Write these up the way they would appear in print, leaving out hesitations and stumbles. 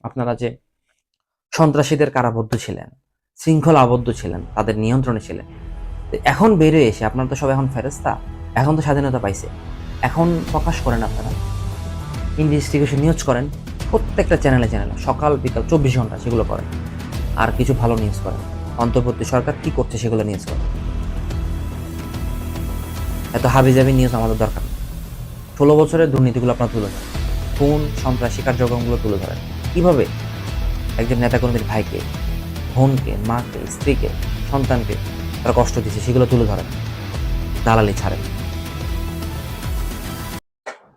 আপনারা যে সন্ত্রাসীদের কারাবদ্ধ ছিলেন, শৃঙ্খলা আবদ্ধ ছিলেন, তাদের নিয়ন্ত্রণে ছিলেন, এখন বেরিয়ে এসে আপনারা তো সব এখন ফেরেস্তা, এখন তো স্বাধীনতা পাইছে, এখন প্রকাশ করেন আপনারা, ইনভেস্টিগেশন নিউজ করেন, প্রত্যেকটা চ্যানেলে সকাল বিকাল 24 ঘন্টা সেগুলো করেন, আর কিছু ভালো নিউজ করেন, অন্তর্বর্তী সরকার কি করছে সেগুলো নিউজ করেন। এত হাবিজাবি নিউজ আমাদের দরকার নেই। 16 বছরের দুর্নীতিগুলো আপনারা তুলে ধরেন, খুন সন্ত্রাসী কার্যক্রমগুলো তুলে ধরেন, কিভাবে একজন নেতাকর্মীর ভাইকে, বোনকে, মাকে, স্ত্রীকে, সন্তানকে তারা কষ্ট দিচ্ছে সেগুলো তুলে ধরেন, দালালি ছাড়েন।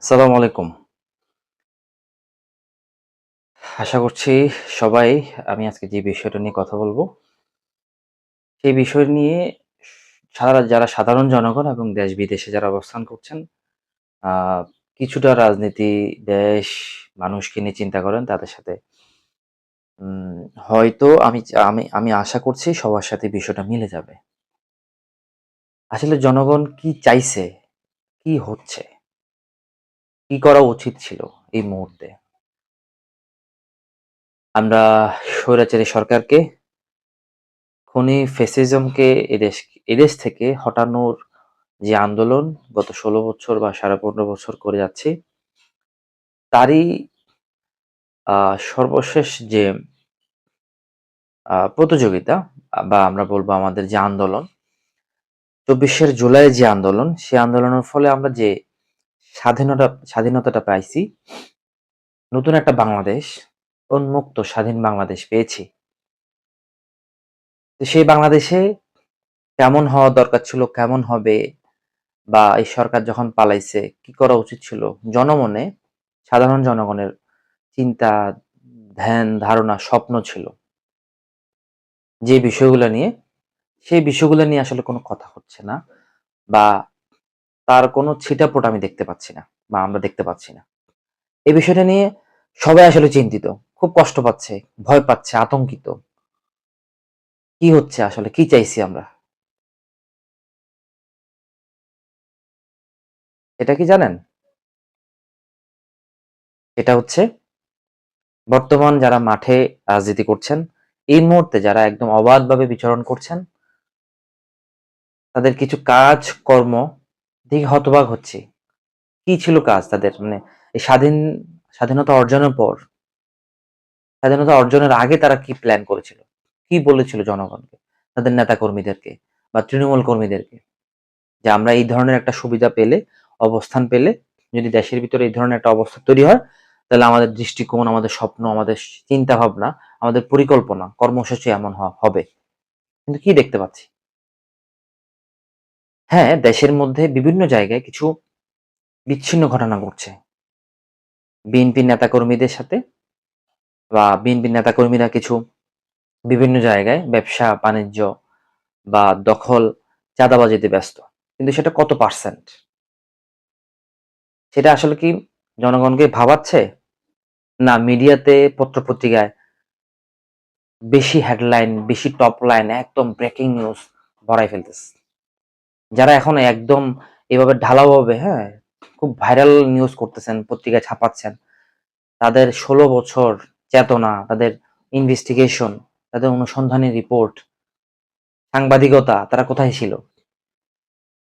আসসালামু আলাইকুম। আশা করছি সবাই, আমি আজকে যে বিষয়টা নিয়ে কথা বলবো সেই বিষয় নিয়ে যারা সাধারণ জনগণ এবং দেশ বিদেশে যারা অবস্থান করছেন, আহ কিছুটা রাজনীতি, দেশ, মানুষকে নিয়ে চিন্তা করেন, তাদের সাথে হয়তো আমি আমি আমি আশা করছি সবার সাথে বিষয়টা মিলে যাবে। আসলে জনগণ কি চাইছে, কি হচ্ছে, কি করা উচিত ছিল এই মুহূর্তে? আমরা স্বৈরাচারী সরকারকে, খনি ফ্যাসিজমকে এদেশ থেকে হটানোর যে আন্দোলন গত 16 বছর বা 15.5 বছর করে যাচ্ছি, তারই সর্বশেষ যে প্রতিযোগিতা, বা আমরা বলবো আমাদের যে আন্দোলন, 24শে জুলাই যে আন্দোলন, সেই আন্দোলনের ফলে আমরা যে স্বাধীনতাটা পাইছি, নতুন একটা বাংলাদেশ, উন্মুক্ত স্বাধীন বাংলাদেশ পেয়েছি। তো সেই বাংলাদেশে কেমন হওয়া দরকার ছিল, কেমন হবে, বা এই সরকার যখন পালাইছে কি করা উচিত ছিল, জনমনে, সাধারণ জনগণের চিন্তা, ধ্যান, ধারণা, স্বপ্ন ছিল যে বিষয়গুলো নিয়ে, সেই বিষয়গুলো নিয়ে আসলে কোনো কথা হচ্ছে না, বা তার কোনো ছিটাফোঁটা আমি দেখতে পাচ্ছি না, বা আমরা দেখতে পাচ্ছি না। এই বিষয়টা নিয়ে সবাই আসলে চিন্তিত, খুব কষ্ট পাচ্ছে, ভয় পাচ্ছে, আতঙ্কিত। কি হচ্ছে আসলে, কি চাইছি আমরা, এটা কি জানেন? এটা হচ্ছে বর্তমান যারা মাঠে রাজনীতি করছেন, এই মুহূর্তে যারা একদম অবাধভাবে বিচরণ করছেন, তাদের কিছু কাজ কর্ম দেখে হতবাক হচ্ছি। কি ছিল কাজ তাদের, মানে এই স্বাধীনতা অর্জনের পর, স্বাধীনতা অর্জনের আগে তারা কি প্ল্যান করেছিল, কি বলেছিল জনগণকে, তাদের নেতা কর্মীদেরকে বা তৃণমূল কর্মীদেরকে, যে আমরা এই ধরনের একটা সুবিধা পেলে, অবস্থান পেলে, যদি দেশের ভিতরে এই ধরনের একটা অবস্থা তৈরি হয়, তাহলে আমাদের দৃষ্টিকোণ, আমাদের স্বপ্ন, আমাদের চিন্তা ভাবনা, আমাদের পরিকল্পনা, কর্মসূচি এমন হবে। কিন্তু কি দেখতে পাচ্ছি? হ্যাঁ, দেশের মধ্যে বিভিন্ন জায়গায় কিছু বিচ্ছিন্ন ঘটনা ঘটছে বিএনপি নেতাকর্মীদের সাথে, বা বিএনপি নেতাকর্মীরা কিছু বিভিন্ন জায়গায় ব্যবসা বাণিজ্য বা দখল, চাঁদাবাজিতে ব্যস্ত। কিন্তু সেটা কত পার্সেন্ট, সেটা আসলে কি জনগণকে ভাবাচ্ছে? না মিডিয়াতে, পত্রপত্রিকায় বেশি হেডলাইন, বেশি টপ লাইন, একদম ব্রেকিং নিউজ ভরাই ফেলতেছে। যারা এখন একদম এভাবে ঢালাওভাবে, হ্যাঁ, খুব ভাইরাল নিউজ করতেছেন, পত্রিকায় ছাপাচ্ছেন, তাদের 16 বছর চেতনা, তাদের ইনভেস্টিগেশন, তাদের অনুসন্ধানী রিপোর্ট, সাংবাদিকতা, তারা কোথায় ছিল?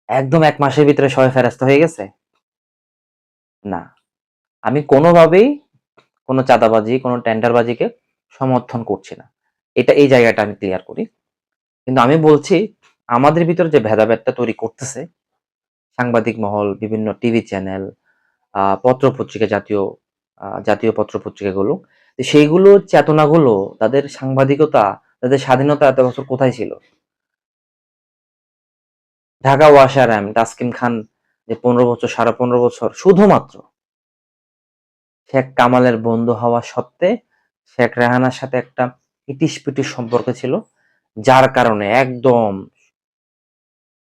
একদম 1 মাসের ভিতরে সবাই ফেরাস্ত হয়ে গেছে? না, আমি কোনোভাবেই কোনো চাঁদাবাজি, কোনো টেন্ডারবাজিকে সমর্থন করছি না। এই জায়গাটা আমি ক্লিয়ার করি। কিন্তু আমি বলছি, আমাদের ভিতরে যে ভেদাভেদটা তৈরি করতেছে সাংবাদিক মহল, বিভিন্ন টিভি চ্যানেল, পত্র-পত্রিকা, জাতীয় পত্র-পত্রিকাগুলো, সেইগুলো চেতনাগুলো, তাদের সাংবাদিকতা, তাদের স্বাধীনতা এত বছর কোথায় ছিল? ঢাকা ওয়াসার তাসকিন খান যে 15 বছর, 15.5 বছর শুধুমাত্র শেখ কামালের বন্ধু হওয়া সত্ত্বে শেখ রেহানার সাথে একটা ইটিস-পিটিস সম্পর্ক ছিল, যার কারণে একদম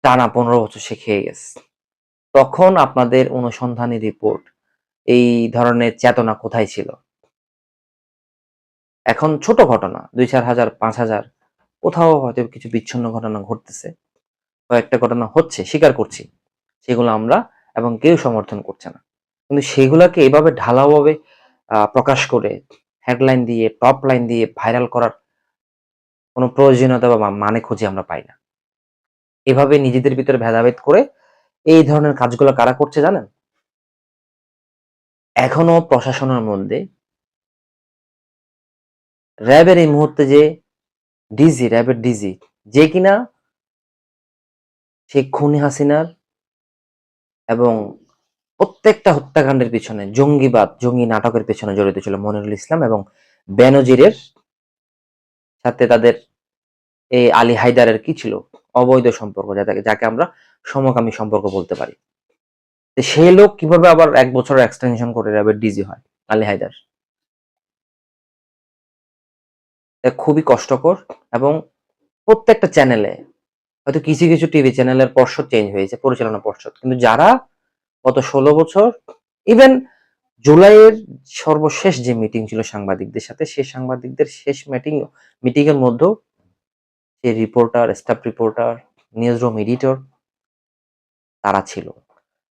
টানা 15 বছর সে খেয়ে গেছে। তখন আপনাদের অনুসন্ধানী রিপোর্ট, এই ধরনের চেতনা কোথায় ছিল? এখন ছোট ঘটনা 2-4 হাজার, 5,000, কোথাও হয়তো কিছু বিচ্ছিন্ন ঘটনা ঘটতেছে, কয়েকটা ঘটনা হচ্ছে, স্বীকার করছি, সেগুলো আমরা এবং কেউ সমর্থন করছে না। কিন্তু সেগুলাকে এভাবে ঢালাওভাবে প্রকাশ করে হেডলাইন দিয়ে টপ লাইন দিয়ে ভাইরাল করার কোনো প্রয়োজনীয়তা বা মানে খুঁজে আমরা পাই না। এভাবে নিজেদের ভিতরে ভেদাভেদ করে এই ধরনের কাজগুলো কারা করছে জানেন? এখনো প্রশাসনের মধ্যে র্যাবের এই মুহূর্তে যে র্যাবের ডিজি যে কিনা সেই খুনি হাসিনার এবং প্রত্যেকটা হত্যাকাণ্ডের পিছনে জঙ্গি নাটকের পেছনে জড়িত ছিল মনিরুল ইসলাম এবং বেনজিরের সাথে তাদের এই আলী হায়দারের কি ছিল? অবৈধ সম্পর্ক, যাকে আমরা সমকামী সম্পর্ক বলতে পারি। তো সেই লোক কিভাবে আবার ১ বছরের এক্সটেনশন করে র্যাবের ডিজি হয়? আলী হায়দার। এটা খুবই কষ্টকর এবং প্রত্যেকটা চ্যানেলে হয়তো কিছু টিভি চ্যানেলের পর্ষদ চেঞ্জ হয়েছে, পরিচালনা পর্ষদ। কিন্তু যারা গত ১৬ বছর ইভেন জুলাইয়ের সর্বশেষ যে মিটিং ছিল সাংবাদিকদের সাথে, সেই সাংবাদিকদের শেষ মিটিং এর মধ্যেও যে reporter, staff reporter, news room editor তারা ছিল।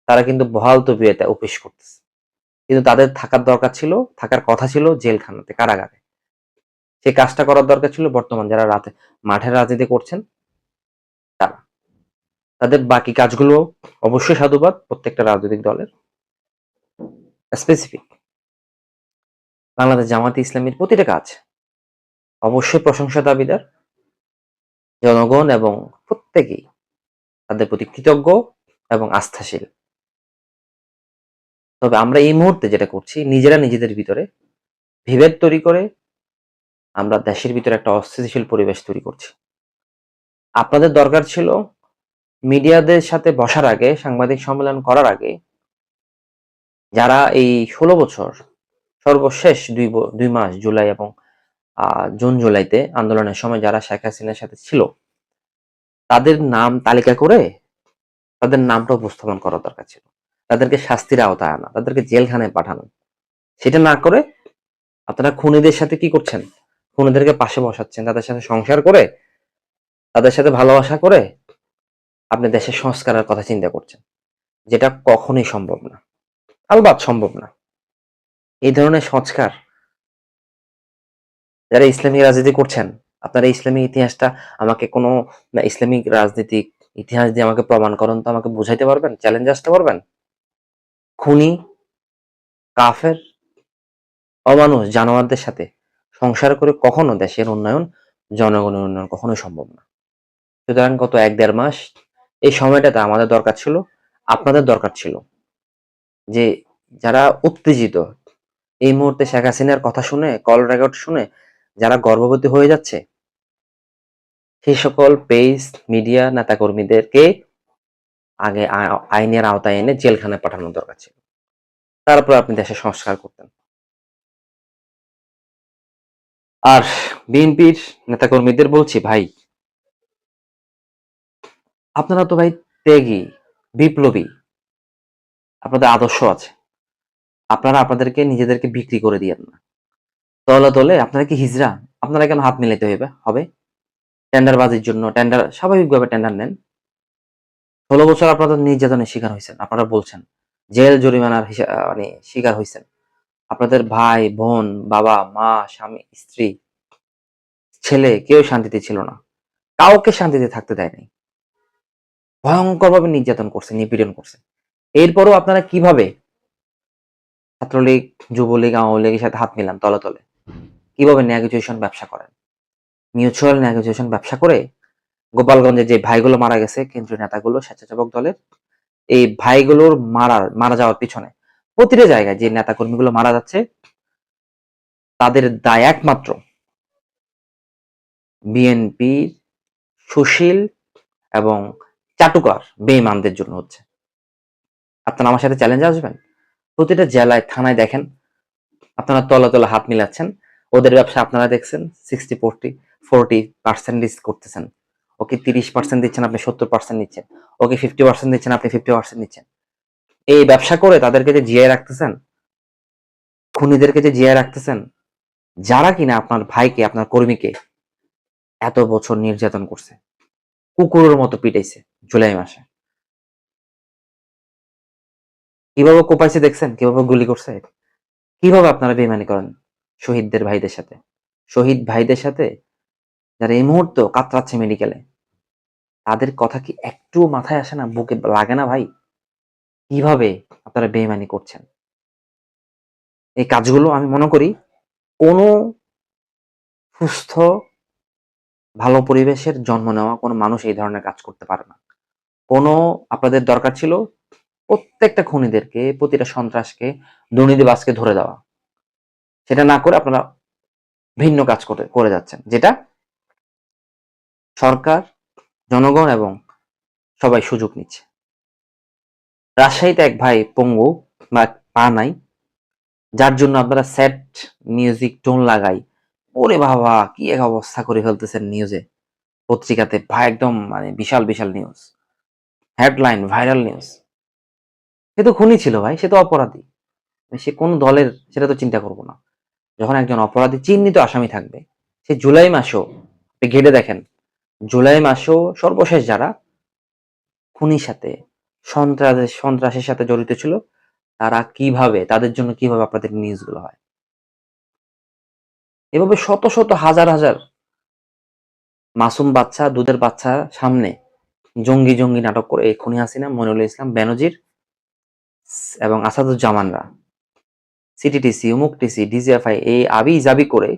তারা কিন্তু বহাল তবিয়তে অফিস করতেছে। কিন্তু তাদের থাকার কথা ছিল জেলখানাতে, কারাগারে। সেই কাজটা করার দরকার ছিল বর্তমান যারা মাঠের রাজনীতি করছেন তারা। তাদের বাকি কাজগুলো অবশ্যই সাধুবাদ প্রত্যেকটা রাজনৈতিক দলের। স্পেসিফিক বাংলাদেশ জামায়াতে ইসলামীর প্রতিটা কাজ অবশ্যই প্রশংসা দাবিদার। জনগণ এবং প্রত্যেকেই তাদের প্রতি কৃতজ্ঞ এবং আস্থাশীল। তবে আমরা এই মুহূর্তে যেটা করছি, নিজেরা নিজেদের ভিতরে বিভেদ তৈরি করে আমরা দেশের ভিতরে একটা অস্থিতিশীল পরিবেশ তৈরি করছি। আপনাদের দরকার ছিল মিডিয়াদের সাথে বসার আগে, সাংবাদিক সম্মেলন করার আগে, যারা এই ১৬ বছর সর্বশেষ ২ মাস জুলাই এবং জুন জুলাইতে আন্দোলনের সময় যারা শেখ হাসিনার সাথে ছিল, তাদের নাম তালিকা করে তাদের নামটা উপস্থাপন করা দরকার ছিল। তাদেরকে শাস্তির আওতায় আনা, তাদেরকে জেলখানায় পাঠানো। সেটা না করে আপনারা খুনিদের সাথে কি করছেন? খুনিদেরকে পাশে বসাচ্ছেন, তাদের সাথে সংসার করে, তাদের সাথে ভালোবাসা করে আপনি দেশের সংস্কারের কথা চিন্তা করছেন, যেটা কখনোই সম্ভব না। আলবাত সম্ভব না। এই ধরনের সংস্কার যারা ইসলামিক রাজনীতি করছেন, আপনারা ইসলামিক ইতিহাসটা আমাকে কোনো ইসলামিক রাজনীতিক ইতিহাস দিয়ে আমাকে প্রমাণ করুন তো, আমাকে বুঝাইতে পারবেন? চ্যালেঞ্জ আসতে পারবেন? খুনি, কাফের, অমানুষ, জানোয়ারদের সাথে সংসার করে কখনো দেশের উন্নয়ন, জনগণের উন্নয়ন কখনোই সম্ভব না। সুতরাং গত ১-১.৫ মাস এই সময়টাতে আমাদের দরকার ছিল, আপনাদের দরকার ছিল যে যারা উত্তেজিত, এই মুহূর্তে শেখ হাসিনার কথা শুনে, কল রেকর্ড শুনে যারা গর্ভবতী হয়ে যাচ্ছে, সেই সকল পেজ, মিডিয়া, নেতাকর্মীদেরকে আগে আইনের আওতায় এনে জেলখানায় পাঠানোর দরকার ছিল। তারপর আপনি দেশের সংস্কার করতেন। আর বিএনপির নেতাকর্মীদের বলছি, ভাই, আপনারা তো ভাই ত্যাগী, বিপ্লবী, আপনাদের আদর্শ আছে। আপনারা আপনাদেরকে নিজেদেরকে বিক্রি করে দিয়েন না। তলে তলে আপনারা কি হিজড়া? আপনারা কেন হাত মিলাইতে হবে? টেন্ডারবাজির জন্য স্বাভাবিকভাবে টেন্ডার নেন। ১৬ বছর আপনারা নির্যাতনের শিকার হইছেন। আপনারা বলছেন। জেল জরিমানার শিকার হইছেন। আপনাদের ভাই, বোন, বাবা, মা, স্বামী, স্ত্রী, ছেলে কেউ শান্তিতে ছিল না। কাউকে শান্তিতে থাকতে দেয় নাই। ভয়ংকরভাবে নির্যাতন করছে, নিপীড়ন করছে। এরপরও আপনারা কিভাবে ছাত্রলীগ, যুবলীগ, আওয়ামী লীগের সাথে হাত মিলান তলে তলে? কিভাবে নেগোসিয়েশন ব্যবসা করেন? মিউচুয়াল নেগোসিয়েশন ব্যবসা করে গোপালগঞ্জে যে ভাইগুলো মারা গেছে, কেন্দ্রীয় নেতাগুলো, স্বেচ্ছাসেবক দলের, এই ভাইগুলোর মারা যাওয়ার পিছনে প্রতিটা জায়গায় যে নেতাকর্মীগুলো মারা যাচ্ছে, তাদের দায় একমাত্র বিএনপির সুশীল এবং চাটুকার বেঈমানদের জন্য হচ্ছে। আপনারা আমার সাথে চ্যালেঞ্জে আসবেন? প্রতিটা জেলায়, থানায় দেখেন, আপনারা তলে তলে হাত মিলাচ্ছেন। ওদের ব্যবসা আপনারা দেখছেন 60-40% করতেছেন। ওকে 30% দিচ্ছেন, আপনি 70% নিচ্ছেন। ওকে 50% দিচ্ছেন, আপনি 50% নিচ্ছেন। এই ব্যবসা করে তাদেরকে যে জিয়ায় রাখতেছেন, খুনিদেরকে যে জিয়ায় রাখতেছেন, যারা কিনা আপনার ভাইকে, আপনার কর্মীকে এত বছর নির্যাতন করছে, কুকুরের মতো পিটাইছে জুলাই মাসে। কিভাবে কোপাইছে দেখছেন, কিভাবে গুলি করছে, কিভাবে আপনারা বেইমানি করেন শহীদদের ভাইদের সাথে, শহীদ ভাইদের সাথে যারা এই মুহূর্তে কাতরাচ্ছে মেডিকেলে, তাদের কথা কি একটু মাথায় আসে না, বুকে লাগে না ভাই? কিভাবে আপনারা বেইমানি করছেন? এই কাজগুলো আমি মনে করি কোনো সুস্থ ভালো পরিবেশের জন্ম নেওয়া কোনো মানুষ এই ধরনের কাজ করতে পারে না। কোনো আপনাদের দরকার ছিল প্রত্যেকটা খুনিদেরকে, প্রতিটা সন্ত্রাসকে, দুর্নীতিবাজকে ধরে দেওয়া। সেটা না করে আপনারা ভিন্ন কাজ করে করে যাচ্ছেন, যেটা সরকার, জনগণ এবং সবাই সুযোগ নিচ্ছে। রাজশাহীতে এক ভাই পঙ্গু বা পা নাই, যার জন্য আপনারা স্যাড মিউজিক টোন লাগাই, ওরে বাবা কি এক অবস্থা করে ফেলতেছেন নিউজে, পত্রিকাতে ভাই, একদম মানে বিশাল বিশাল নিউজ, হেডলাইন ভাইরাল নিউজ। সে তো খুনি ছিল ভাই, সে তো অপরাধী, সে কোন দলের সেটা তো চিন্তা করবো না। যখন একজন অপরাধী চিহ্নিত আসামি থাকবে, সে জুলাই মাসেও আপনি ঘেটে দেখেন, জুলাই মাসেও সর্বশেষ যারা খুনির সাথে সন্ত্রাসের সাথে জড়িত ছিল, তারা কিভাবে, তাদের জন্য কিভাবে আপনাদের নিউজগুলো হয়। এভাবে শত শত হাজার হাজার মাসুম বাচ্চা, দুধের বাচ্চা সামনে জঙ্গি জঙ্গি নাটক করে এই খুনি হাসিনা, মনিরুল ইসলাম, বেনজির এবং আসাদুজ্জামানরা সিটিটিসি, উমুক টিসি, ডিজিএফআই এই আবি জাবি করে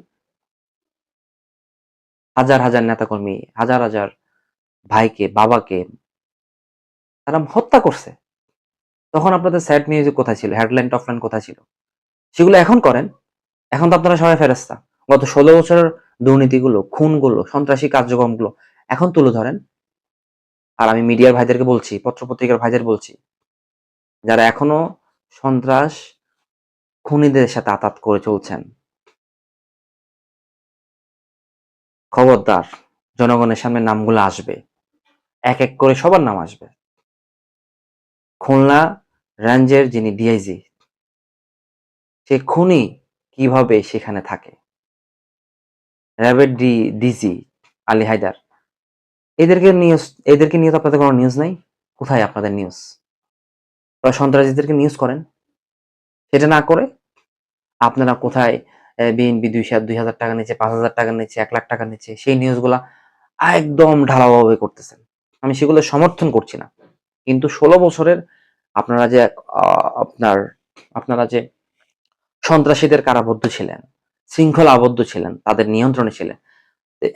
হাজার হাজার নেতাকর্মী, হাজার হাজার ভাইকে, বাবাকে তারা হত্যা করছে। তখন আপনাদের স্যাড মিউজিক কোথায় ছিল, হেডলাইন টপলাইন কোথায় ছিল? সেগুলো এখন করেন। এখন তো আপনারা সবাই ফেরেস্তা। গত ১৬ বছরের দুর্নীতিগুলো, খুনগুলো, সন্ত্রাসী কার্যক্রমগুলো এখন তুলে ধরেন। আর আমি মিডিয়ার ভাইদেরকে বলছি, পত্র-পত্রিকার ভাইদের বলছি, যারা এখনো সন্ত্রাস, খুনিদের সাথে আঁতাত করে চলছেন, খবরদার, জনগণের সামনে নামগুলো আসবে। এক এক করে সবার নাম আসবে। খুলনা রেঞ্জের যিনি ডিআইজি, সে খুনি কিভাবে সেখানে থাকে, র্যাবের ডিজি আলী হায়দার, এদেরকে নিয়ে তো আপনাদের কোনো নিউজ নাই। কোথায় আপনাদের নিউজ? সন্ত্রাসীদেরকে নিউজ করেন, সেটা না করে আপনারা কোথায় বিএনপি ২,০০০ টাকা নিচ্ছে, ৫,০০০ টাকা নিচ্ছে, ১,০০,০০০ টাকা নিচ্ছে, সেই নিউজগুলা একদম ঢালাওভাবে করতেছেন। আমি সেগুলো সমর্থন করছি না। কিন্তু ১৬ বছরের আপনারা যে আপনার আপনারা যে সন্ত্রাসীদের কারাবদ্ধ ছিলেন, শৃঙ্খলা আবদ্ধ ছিলেন, তাদের নিয়ন্ত্রণে ছিলেন।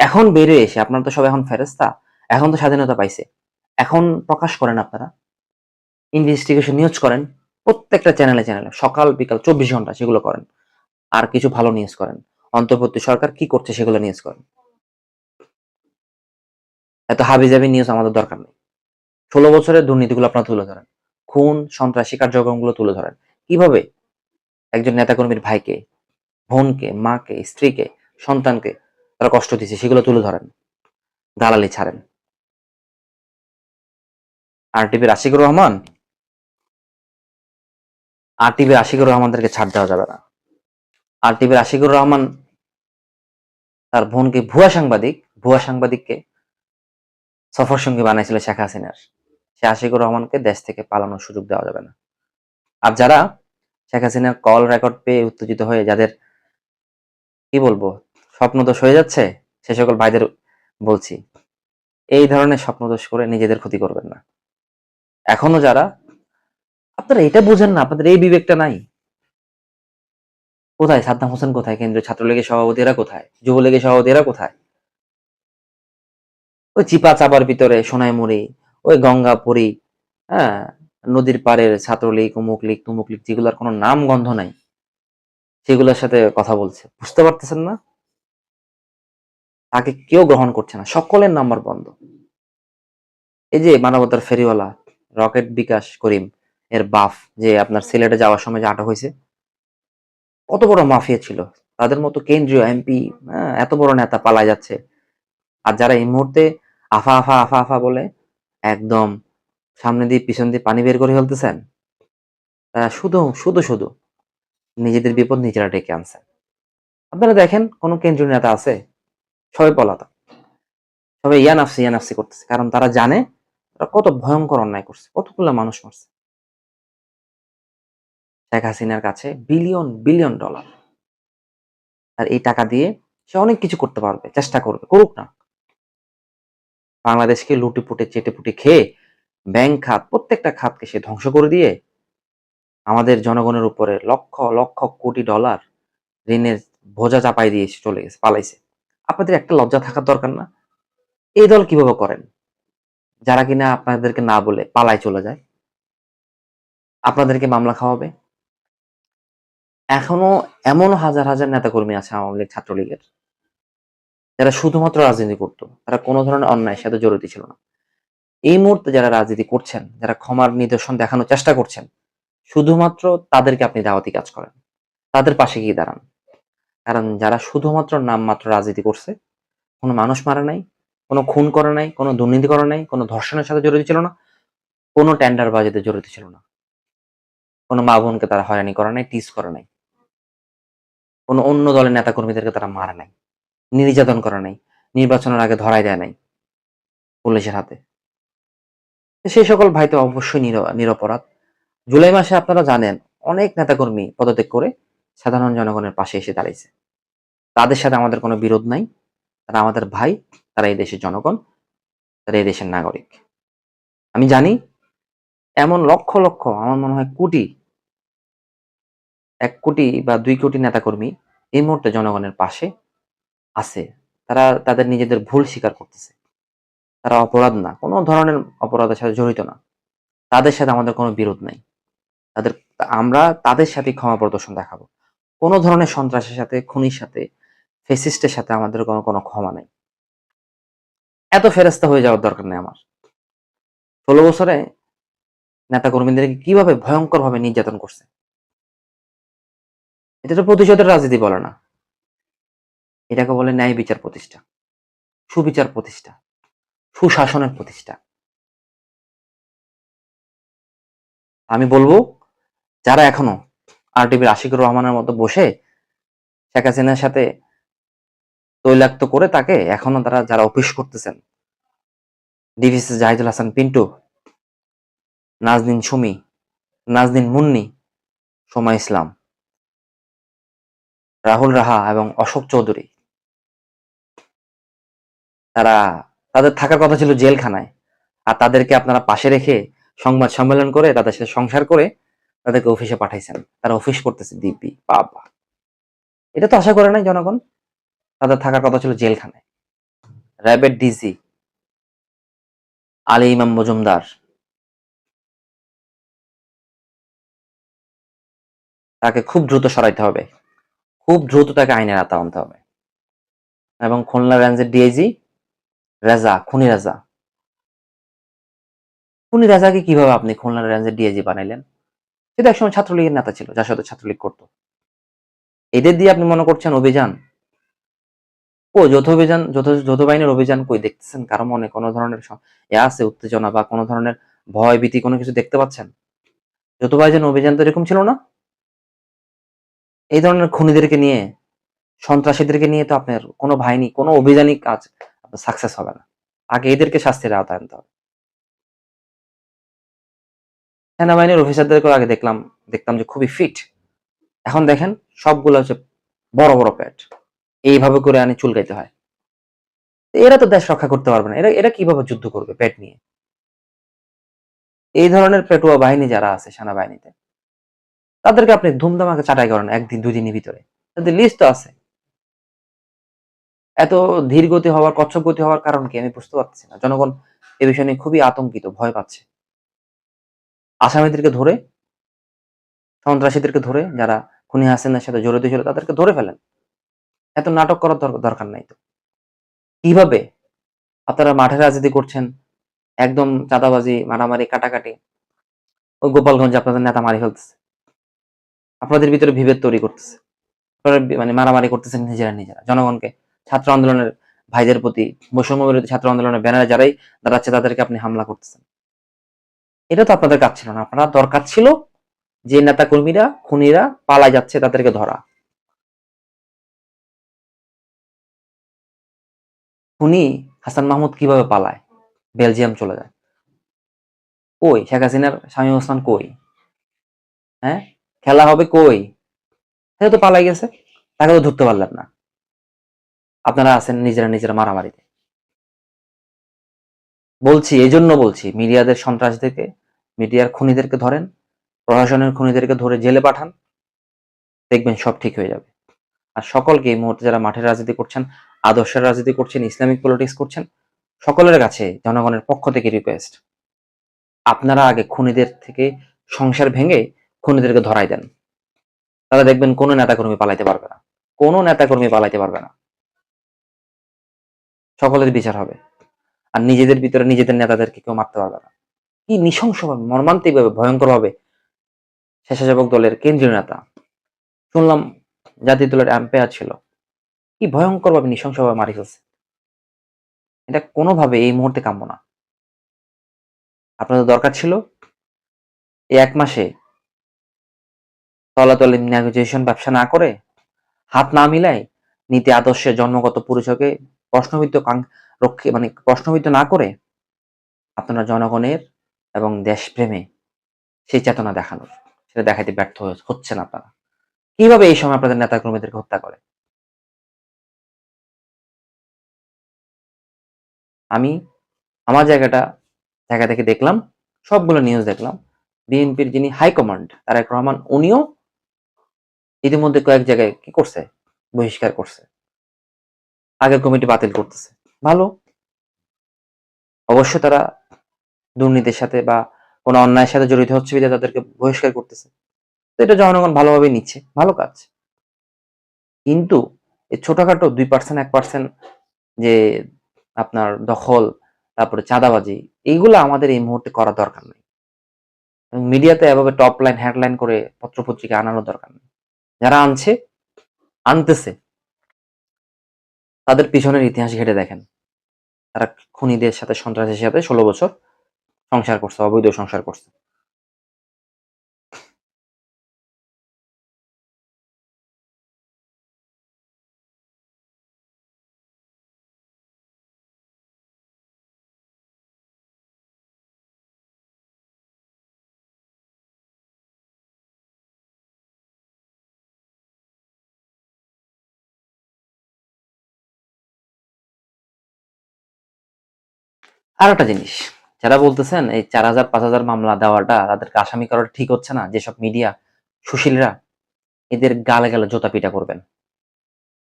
এখন বেরিয়ে এসে আপনারা তো সব এখন ফেরেস্তা, এখন তো স্বাধীনতা পাইছে। এখন প্রকাশ করেন আপনারা, ইনভেস্টিগেশন নিউজ করেন, প্রত্যেকটা চ্যানেলে চ্যানেলে সকাল বিকাল ২৪ ঘন্টা সেগুলো করেন। আর কিছু ভালো নিউজ করেন। অন্তর্বর্তী সরকার কি করছে সেগুলো নিউজ করেন। এত হাবিজাবি নিউজ আমাদের দরকার নেই। ১৬ বছরের দুর্নীতিগুলো আপনারা তুলে ধরেন। খুন, সন্ত্রাসী কার্যক্রমগুলো তুলে ধরেন। কিভাবে একজন নেতাকর্মীর ভাইকে, বোনকে, মাকে, স্ত্রীকে, সন্তানকে তারা কষ্ট দিচ্ছে সেগুলো তুলে ধরেন। দালালি ছাড়েন। আর টিভির আশিকুর রহমানদেরকে ছাড় দেওয়া যাবে না। আর টিভির আশিকুর রহমান তার বোনকে ভুয়া সাংবাদিককে সফর সঙ্গী বানাইছিল শেখ হাসিনার। সে আশিকুর রহমানকে দেশ থেকে পালানোর সুযোগ দেওয়া যাবে না। আর যারা শেখ হাসিনার কল রেকর্ড পেয়ে উত্তেজিত হয়ে যাদের কি বলবো স্বপ্নদোষ হয়ে যাচ্ছে, সে সকল ভাইদের বলছি, এই ধরনের স্বপ্নদোষ করে নিজেদের ক্ষতি করবেন না। এখনো যারা আপনারা এটা বুঝেন না, আপনাদের এই বিবেকটা নাই। কোথায় সাদ্দাম হোসেন, কোথায় কেন্দ্রীয় ছাত্রলীগের সভাপতিরা, কোথায় যুবলীগের সভাপতিরা, কোথায় ওই চিপা চাপার ভিতরে সোনাইমুড়ি, ওই গঙ্গাপুরী, হ্যাঁ, নদীর পাড়ের ছাত্রলীগ, অমুক লীগ, তুমুক লীগ, যেগুলোর কোনো নাম গন্ধ নাই, সেগুলোর সাথে কথা বলছে। বুঝতে পারতেছেন না? তাকে কেউ গ্রহণ করছে না, সকলের নাম্বার বন্ধ। এই যে মানবতার ফেরিওয়ালা রকেট বিকাশ করিম এর বাপ, যে আপনার সিলেটে যাওয়ার সময় যে আটক হয়েছে, কত বড় মাফিয়া ছিল। তাদের মতো কেন্দ্রীয় এমপি, এত বড় নেতা পালায় যাচ্ছে। আর যারা এই মুহূর্তে আফা আফা আফা আফা বলে একদম সামনে দিয়ে পিছন দিয়ে পানি বের করে ফেলতেছেন, তারা শুধু শুধু শুধু নিজেদের বিপদ নিজেরা ডেকে আনছে। আপনারা দেখেন কোন কেন্দ্রীয় নেতা আছে? সবাই পলাতক, সবাই ইয়া নাফসি করতেছে, কারণ তারা জানে তারা কত ভয়ঙ্কর অন্যায় করছে, কতগুলা মানুষ মারছে। শেখ হাসিনার কাছে বিলিয়ন বিলিয়ন ডলার। আর এই টাকা দিয়ে সে অনেক কিছু করতে পারবে, চেষ্টা করবে, করুক না। বাংলাদেশকে লুটেপুটে চেটেপুটে খেয়ে ব্যাংক খাত প্রত্যেকটা খাতকে সে ধ্বংস করে দিয়ে আমাদের জনগণের উপরে লক্ষ লক্ষ কোটি ডলার ঋণের বোঝা চাপাই দিয়ে সে চলে গেছে, পালাইছে। আপনাদের একটা লজ্জা থাকার দরকার না? এই দল কিভাবে করেন, যারা কিনা আপনাদেরকে না বলে পালায় চলে যায়, আপনাদেরকে মামলা খাওয়াবে? এখনো এমন হাজার হাজার নেতাকর্মী আছে আওয়ামী লীগ ছাত্রলীগের, যারা শুধুমাত্র রাজনীতি করতো, তারা কোনো ধরনের অন্যায়ের সাথে জড়িত ছিল না। এই মুহূর্তে যারা রাজনীতি করছেন, যারা ক্ষমার নিদর্শন দেখানোর চেষ্টা করছেন, শুধুমাত্র তাদেরকে আপনি দাওয়াতি কাজ করেন, তাদের পাশে গিয়ে দাঁড়ান। কারণ যারা শুধুমাত্র নামমাত্র রাজনীতি করছে, কোনো মানুষ মারা নাই, কোনো খুন করে নাই, কোনো দুর্নীতি করে নাই, কোনো ধর্ষণের সাথে জড়িত ছিল না, কোনো টেন্ডার বাজিতে জড়িত ছিল না, কোনো মা বোনকে তারা হয়রানি করে নাই, টিজ করে নাই, কোনো অন্য দলের নেতাকর্মীদেরকে তারা মারে নাই, নির্যাতন করে নাই, নির্বাচনের আগে ধরাই দেয় নাই পুলিশের হাতে। সেই সকল ভাই তো অবশ্যই নিরপরাধ। জুলাই মাসে আপনারা জানেন অনেক নেতাকর্মী পদত্যাগ করে সাধারণ জনগণের পাশে এসে দাঁড়িয়েছে। তাদের সাথে আমাদের কোনো বিরোধ নাই, তারা আমাদের ভাই, তারা এই দেশের জনগণ, তারা এই দেশের নাগরিক। আমি জানি এমন লক্ষ লক্ষ, আমার মনে হয় কোটি, 1 কোটি বা 2 কোটি নেতাকর্মী এই মুহূর্তে জনগণের পাশে আছে। তারা তাদের নিজেদের ভুল স্বীকার করতেছে, তারা অপরাধ না, কোনো ধরনের অপরাধের সাথে জড়িত না, তাদের সাথে আমাদের কোনো বিরোধ নাই। তাদের আমরা তাদের সাথে ক্ষমা প্রদর্শন দেখাবো। কোনো ধরনের সন্ত্রাসের সাথে, খুনির সাথে, ফেসিস্টের সাথে আমাদের কোনো ক্ষমা নাই। এত ফেরেস্তা হয়ে যাওয়ার দরকার নেই আমার। 16 বছরে নেতা কর্মীদেরকে কিভাবে ভয়ঙ্কর ভাবে নির্যাতন করছে, এটা তো প্রতিশোধের রাজনীতি বলে না, এটাকে বলে ন্যায় বিচার প্রতিষ্ঠা, সুবিচার প্রতিষ্ঠা, সুশাসনের প্রতিষ্ঠা। আমি বলবো যারা এখনো RTPর আশিকুর রহমানের মতো বসে শেখ হাসিনার সাথে তৈলাক্ত করে তাকে এখনো তারা যারা অফিস করতেছেন, ডিভিসি জাহিদুল হাসান পিন্টু, নাজনীন সুমি, নাজনীন মুন্নি, সোমা ইসলাম, রাহুল রাহা এবং অশোক চৌধুরী, তারা তাদের থাকার কথা ছিল জেলখানায়, আর তাদেরকে আপনারা পাশে রেখে সংবাদ সম্মেলন করে তাদের সাথে সংসার করে তাদেরকে অফিসে পাঠাইছেন, তারা অফিস করতেছে দিব্যি। বাবা, এটা তো আশা করে নাই জনগণ। তাদের থাকার কথা ছিল জেলখানায়। র্যাবের ডিসি আলী ইমাম মজুমদার, তাকে খুব দ্রুত সরাইতে হবে, খুব দ্রুত তাকে আইনের আওতায় আনতে হবে। এবং খুলনা রেঞ্জের ডিআইজি রেজা, খুনি রেজা, খুনি রেজাকে কিভাবে আপনি খুলনা রেঞ্জের ডিআইজি বানাইলেন? সেটা একসময় ছাত্রলীগের নেতা ছিল, যার সাথে ছাত্রলীগ করতো। এদের দিয়ে আপনি মনে করছেন অভিযান? ও যৌথ অভিযান, যৌথ বাহিনীর অভিযান কই দেখতেছেন? কারো মনে কোনো ধরনের আছে উত্তেজনা বা কোনো ধরনের ভয় ভীতি কোনো কিছু দেখতে পাচ্ছেন? যৌথ বাহিনীর অভিযান তো এরকম ছিল না। এই ধরনের খুনিদেরকে নিয়ে, সন্ত্রাসীদেরকে নিয়ে তো আপনার কোনো বাহিনী, কোনো অভিযানই কাজ আপনার সাকসেস হবে না। আগে এদেরকে শাস্তির আওতায় আনতে হবে। সেনাবাহিনীর অফিসারদেরকেও আগে দেখতাম যে খুবই ফিট। এখন দেখেন সবগুলো হচ্ছে বড় বড় পেট, এইভাবে করে আনি চুলকাইতে হয়। এরা তো দেশ রক্ষা করতে পারবে না, এরা এরা কিভাবে যুদ্ধ করবে পেট নিয়ে? এই ধরনের পেটুয়া বাহিনী যারা আছে সেনাবাহিনীতে, তাদেরকে আপনি ধুমধামাকে চাটাই করেন 1 দিন 2 দিনের ভিতরে। তাদের লিস্ট তো আছে। এত ধীর গতি হওয়ার, কচ্ছপ গতি হওয়ার কারণ কি আমি বুঝতে পারছি না। জনগণ এ বিষয় নিয়ে খুবই আতঙ্কিত, ভয় পাচ্ছে। আসামিদেরকে ধরে, সন্ত্রাসীদেরকে ধরে, যারা খুনি হাসিনার সাথে জড়িত ছিল তাদেরকে ধরে ফেলেন। এত নাটক করার দরকার নাই তো। কিভাবে আপনারা মাঠে রাজনীতি করছেন, একদম চাঁদাবাজি, মারামারি, কাটাকাটি, ওই গোপালগঞ্জে আপনাদের নেতা মারি ফেলতেছে, আপনাদের ভিতরে বিভেদ তৈরি করতেছে, আপনারা মানে মারামারি করতেছেন নিজেরা নিজেরা। জনগণকে, ছাত্র আন্দোলনের ভাইদের প্রতি, বৈষম্য বিরোধী ছাত্র আন্দোলনের ব্যানারে যারাই দাঁড়াচ্ছে তাদেরকে আপনি হামলা করতেছেন। এটা তো আপনাদের কাজ ছিল না। আপনারা দরকার ছিল যে নেতা কর্মীরা, খুনিরা পালাই যাচ্ছে তাদেরকে ধরা। খুনি হাসান মাহমুদ কিভাবে পালায়, বেলজিয়াম চলে যায়? কই শেখ হাসিনার স্বামী ওসমান কই? হ্যাঁ, খেলা হবে কই? সে তো পালাই গেছে, তাকে তো ধরতে পারলেন না। আপনারা আছেন নিজেরা মারামারিতে। বলছি, এই জন্য বলছি, মিডিয়াদের সন্ত্রাসীদেরকে, মিডিয়ার খুনিদেরকে ধরেন, প্রশাসনের খুনিদেরকে ধরে জেলে পাঠান, দেখবেন সব ঠিক হয়ে যাবে। আর সকলকে এই মুহূর্তে যারা মাঠের রাজনীতি করছেন, আদর্শের রাজনীতি করছেন, ইসলামিক পলিটিক্স করছেন, সকলের কাছে জনগণের পক্ষ থেকে রিকোয়েস্ট, আপনারা আগে খুনিদের থেকে সংসার ভেঙে খুনিদেরকে ধরাই দেন। তাহলে দেখবেন কোনো নেতাকর্মী পালাইতে পারবে না, কোনো নেতাকর্মী পালাইতে পারবে না, সকলের বিচার হবে। আর নিজেদের ভিতরে নিজেদের নেতাদেরকে কেউ মারতে পারবে না। কি নৃশংসভাবে, মর্মান্তিকভাবে, ভয়ঙ্করভাবে স্বেচ্ছাসেবক দলের কেন্দ্রীয় নেতা, শুনলাম জাতীয় দলের এম্পায়ার ছিল, কি ভয়ঙ্করভাবে নৃশংসভাবে মারি ফেলছে। এটা কোনোভাবে এই মুহূর্তে কাম্য না। আপনাদের দরকার ছিল এই 1 মাসে তলাতলে নেগোসিয়েশন ব্যবসা না করে, হাত না মিলাই, নীতি আদর্শের জন্মগত পরিচয়কে প্রশ্নবিদ্ধ রক্ষে মানে প্রশ্নবিদ্ধ না করে আপনারা জনগণের এবং দেশপ্রেমে সেই চেতনা দেখানোর, সেটা দেখাইতে ব্যর্থ হচ্ছেন আপনারা। কিভাবে এই সময় আপনাদের নেতা কর্মীদেরকে হত্যা করে? আমি আমার জায়গা থেকে দেখলাম, সবগুলো নিউজ দেখলাম। বিএনপির যিনি হাইকমান্ড তারেক রহমান, উনিও ইতিমধ্যে কয়েক জায়গায় কি করছে, বহিষ্কার করছে, আগের কমিটি বাতিল করতেছে। ভালো, অবশ্য তারা দুর্নীতির সাথে বা কোনো অন্যায়ের সাথে জড়িত হচ্ছে বিধায় তাদেরকে বহিষ্কার করতেছে, তো এটা জনগণ ভালোভাবে নিচ্ছে, ভালো কাজ। কিন্তু এই ছোটখাটো 2% 1% যে আপনার দখল, তারপরে চাঁদাবাজি, এইগুলো আমাদের এই মুহূর্তে করা দরকার নেই। মিডিয়াতে এভাবে টপ লাইন হেডলাইন করে পত্রপত্রিকা আনানোর দরকার নেই। যারা আনতেছে, তাদের পিছনের ইতিহাস ঘেটে দেখেন। তারা খুনিদের সাথে, সন্ত্রাসীদের সাথে 16 বছর সংসার করছে, অবৈধ সংসার করছে। আর একটা জিনিস, যারা বলতেছেন এই 4000 5000 মামলা দেওয়াটা, তাদেরকে আসামি করাটা ঠিক হচ্ছে না, যেসব মিডিয়া সুশীলরা, এদের গালে গালে জোতা পিটা করবেন।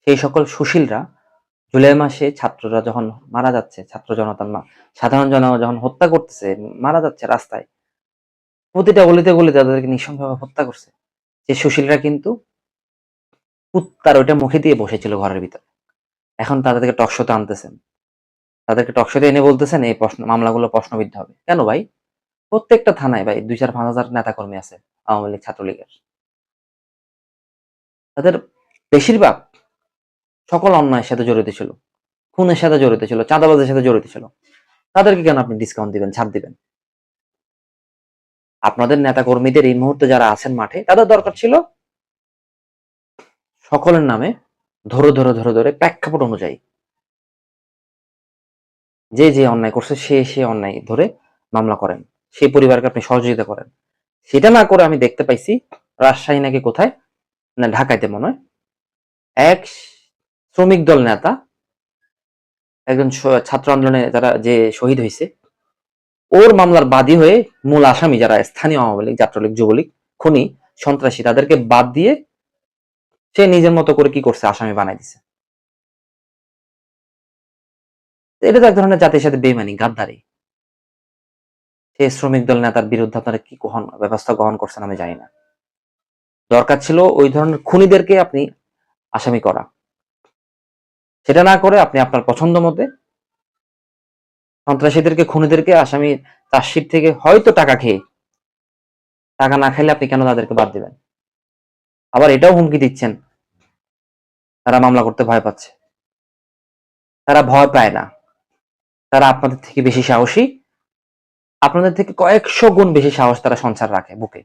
সেই সকল সুশীলরা জুলাই মাসে ছাত্ররা যখন মারা যাচ্ছে, ছাত্র জনতার সাধারণ জনগণ যখন হত্যা করতেছে, মারা যাচ্ছে রাস্তায়, প্রতিটা গলিতে গলিতে তাদেরকে নৃশংসভাবে হত্যা করছে, যে সুশীলরা কিন্তু কুত্তার ওইটা মুখে দিয়ে বসেছিল ঘরের ভিতরে। এখন তাদেরকে টকশোতে আনতেছেন, তাদেরকে টকশোতে এনে বলতেছেন এই মামলাগুলো প্রশ্নবিদ্ধ হবে। কেন ভাই? প্রত্যেকটা থানায় ভাই 2-4-5 হাজার নেতা কর্মী আছে আওয়ামী লীগ ছাত্রলীগের। তাদের বেশিরভাগ সকল অন্যায়ের সাথে জড়িত ছিল, খুনের সাথে জড়িত ছিল, চাঁদাবাজের সাথে জড়িত ছিল। তাদেরকে কেন আপনি ডিসকাউন্ট দিবেন, ছাড় দিবেন? আপনাদের নেতা কর্মীদের এই মুহূর্তে যারা আছেন মাঠে, তাদের দরকার ছিল সকলের নামে ধরে প্রেক্ষাপট অনুযায়ী যে যে অন্যায় করছে সে অন্যায় ধরে মামলা করেন, সেই পরিবারকে আপনি সহযোগিতা করেন। সেটা না করে আমি দেখতে পাইছি রাজশাহী নাকি কোথায়, না ঢাকাইতে মনে হয়, এক শ্রমিক দল নেতা, একজন ছাত্র আন্দোলনে যারা যে শহীদ হয়েছে, ওর মামলার বাদী হয়ে মূল আসামি যারা স্থানীয় আওয়ামী লীগ, ছাত্রলীগ, যুবলীগ, খুনি, সন্ত্রাসী, তাদেরকে বাদ দিয়ে সে নিজের মতো করে কি করছে, আসামি বানাই দিছে। এটা তো এক ধরনের জাতির সাথে বেইমানি, গাদ্দারি। সে শ্রমিক দল নেতার বিরুদ্ধে আপনারা কি ব্যবস্থা গ্রহণ করছেন আমি জানি না। দরকার ছিল ওই ধরনের খুনিদেরকে আপনি আসামি করা, সেটা না করে আপনি আপনার পছন্দ মতে সন্ত্রাসীদেরকে, খুনিদেরকে আসামি চার্জশিট থেকে হয়তো টাকা খেয়ে, টাকা না খেলে আপনি কেন তাদেরকে বাদ দিবেন? আবার এটাও হুমকি দিচ্ছেন তারা মামলা করতে ভয় পাচ্ছে। তারা ভয় পায় না, তারা আপনাদের থেকে বেশি সাহসী, আপনাদের থেকে কয়েকশো গুণ বেশি সাহস তারা সঞ্চার রাখে বুকে।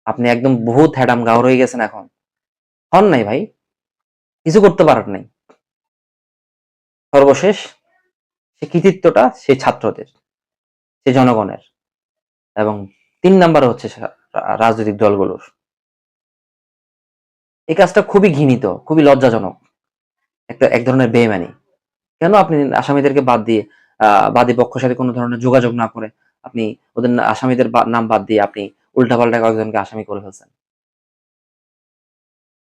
আপনি একদম বহুত হ্যাডাম গাওর হয়ে গেছেন এখন, হন নাই ভাই, কিছু করতে পারেন নাই। সর্বশেষ সে কৃতিত্বটা সে ছাত্রদের, সে জনগণের, এবং 3 নাম্বার হচ্ছে রাজনৈতিক দলগুলোর। এই কাজটা খুবই ঘৃণিত, খুবই লজ্জাজনক, এক ধরনের বেইমানি। কেন আপনি আসামিদেরকে বাদ দিয়ে বাদী পক্ষের সাথে কোনো ধরনের যোগাযোগ না করে আপনি ওদের আসামিদের নাম বাদ দিয়ে আপনি উল্টাপাল্টা কয়েকজনকে আসামি করে ফেলছেন?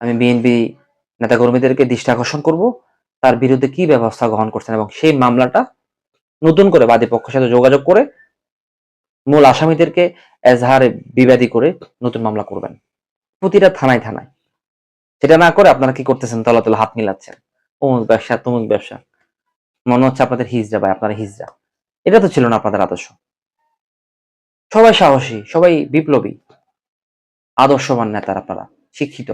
আমি বিএনপি নেতাকর্মীদেরকে দৃষ্টি আকর্ষণ করব তার বিরুদ্ধে কি ব্যবস্থা গ্রহণ করছেন এবং সেই মামলাটা নতুন করে বাদী পক্ষের সাথে যোগাযোগ করে মূল আসামিদেরকে এজাহারে বিবাদী করে নতুন মামলা করবেন প্রতিটা থানায় থানায়। সেটা না করে আপনারা কি করতেছেন? তলা হাত মিলাচ্ছেন, অমুক ব্যবসা তমুক ব্যবসা। মনে হচ্ছে আপনাদের হিজড়া ভাই, আপনারা হিজড়া। এটা তো ছিল না আপনাদের আদর্শ। সবাই সাহসী, সবাই বিপ্লবী, আদর্শবান নেতার, আপনারা শিক্ষিত।